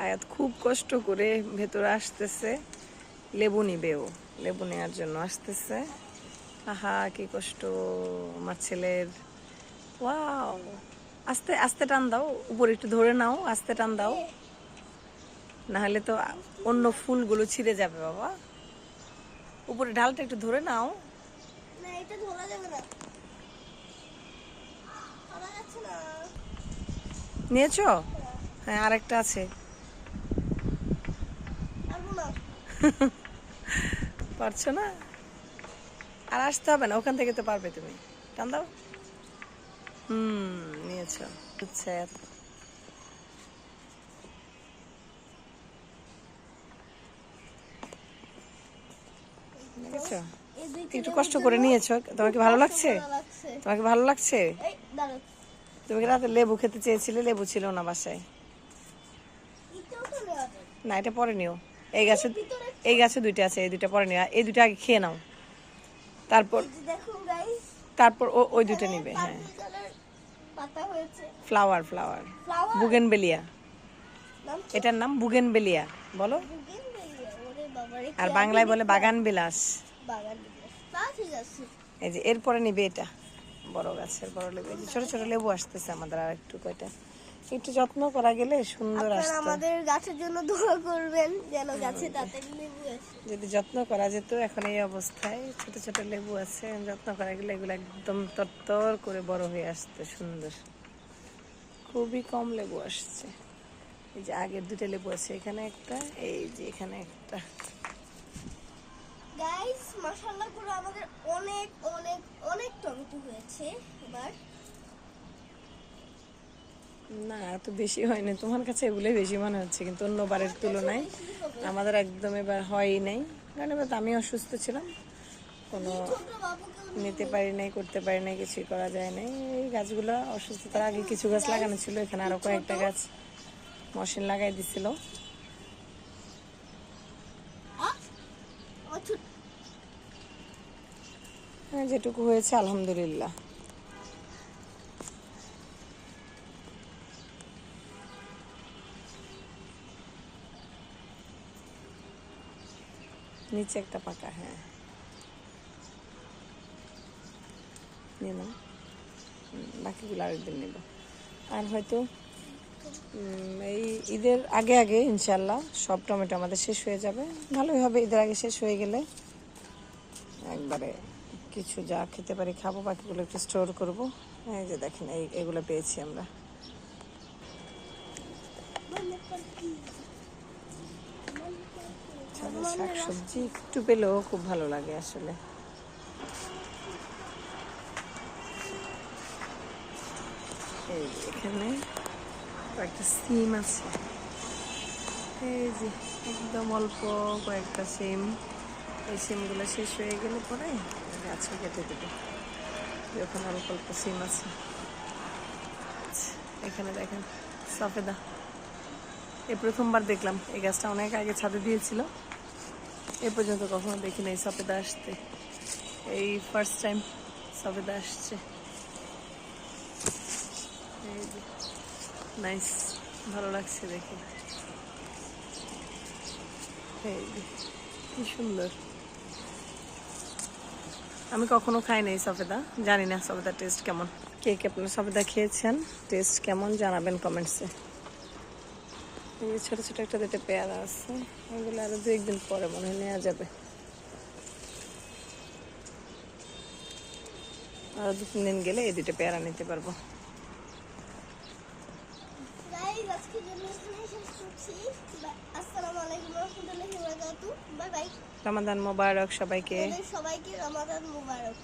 আয়াত খুব কষ্ট করে ভেতরে আসতেছে, লেবু নিবেও, লেবু নেওয়ার জন্য আসতেছে। আহা কি কষ্ট আমার ছেলের। ওয়াও, আস্তে আস্তে টান দাও, উপরে একটু ধরে নাও, আস্তে টান দাও, না হলে তো অন্য ফুলগুলো ছিঁড়ে যাবে বাবা। উপরে ঢালটা একটু ধরে নাও। না এটা ধরা যাবে না, ধরা যাচ্ছে না। নিয়েছো? হ্যাঁ আরেকটা আছে। পারবো না। পারছো না? আর আসতে হবে না, ওখান থেকে তো পারবে তুমি। টান দাও। নিয়েছো। আচ্ছা দেখেছো, একটু কষ্ট করে নিয়েছো। তোমার কি ভালো লাগছে? তোমার কি ভালো লাগছে? তুমি কি রাতে লেবু খেতে চেয়েছিলে, লেবু ছিল না বাসায়? না এটা পরে নিও। এই গাছে দুইটা আছে, এই দুইটা পরে নিও, এই দুইটা আগে খেয়ে নাও, তারপর তারপর ওই দুইটা নিবে। হ্যাঁ ফ্লাওয়ার, ফ্লাওয়ার বুগেনবেলিয়া, এটার নাম বুগেনবেলিয়া বলো, আর বাংলায় বলে বাগান বিলাস। এই যে এরপরে নিবে এটা বড় গাছের বড় লেবু। এই যে ছোট ছোট লেবু আসতেছে আমাদের, আর একটু কয়টা একটু যত্ন করা গেলে সুন্দর আসতো। আমাদের গাছের জন্য দোয়া করবেন যেন গাছে তাড়াতাড়ি লেবু আসে। যদি যত্ন করা যেত, এখন এই অবস্থায় ছোট ছোট লেবু আছে, যত্ন করা গেলে এগুলো একদম তরতর করে বড় হয়ে আসতো সুন্দর। খুবই কম লেবু আসছে। এই যে আগের দুটো লেবু আছে, এখানে একটা, এই যে এখানে একটা। গাইস মাশাআল্লাহ করে আমাদের অনেক অনেক অনেক টমেটো হয়েছে এবার। না এত বেশি হয়নি, তোমার কাছে এগুলোই বেশি মনে হচ্ছে, কিন্তু অন্য বারের তুলনায় আমাদের একদম এবার হয়ই নাই। কারণ এবার আমি অসুস্থ ছিলাম, কোনো নিতে পারি নাই, করতে পারি নাই, কিছুই করা যায় নাই। এই গাছগুলো অসুস্থতার আগে কিছু গাছ লাগানো ছিল, এখানে আরো কয়েকটা গাছ মশিন লাগাই দিছিল। হ্যাঁ যেটুকু হয়েছে আলহামদুলিল্লাহ। নিচে একটা পাকা, হ্যাঁ নিলাম, বাকিগুলো আরেকদিন নেব। আর হয়তো এই ঈদের আগে আগে ইনশাল্লাহ সব টমেটো আমাদের শেষ হয়ে যাবে। ভালোই হবে, ঈদের আগে শেষ হয়ে গেলে একবারে কিছু যা খেতে পারি খাবো, বাকিগুলো একটু স্টোর করবো। এই যে দেখেন এগুলো পেয়েছি আমরা। শাকসবজি একটু পেলেও খুব ভালো লাগে আসলে। এই যে এখানে কয়েকটা সিম আছে, এই যে একদম অল্প কয়েকটা সিম। এই সিমগুলো শেষ হয়ে গেলে পরে গাছে কেটে দেবে, যখন অল্প অল্প সিম আছে। এখানে দেখেন সফেদা, এই প্রথমবার দেখলাম। এই গাছটা অনেক আগে ছাদে দিয়েছিল, এ পর্যন্ত কখনো দেখি নাই সফেদা আসতে, এই ফার্স্ট টাইম সফেদা আসছে। নাইস, ভালো লাগছে দেখে। এই কি সুন্দর, আমি কখনো খাই নাই সফেদা, জানি না সফেদার টেস্ট কেমন। কে কে আপনারা সফেদা খেয়েছেন, টেস্ট কেমন জানাবেন কমেন্টসে। এই যে ছোটো ছোটো একটা দুটো পেয়ারা আছে, এগুলো আরো 2-1 দিন পরে মনে হয় নেওয়া যাবে, আরো 2-3 দিন গেলে এই দুটো পেয়ারা নিতে পারবো। রমাদান মোবারক সবাইকে। সবাইকে রমাদান মোবারক।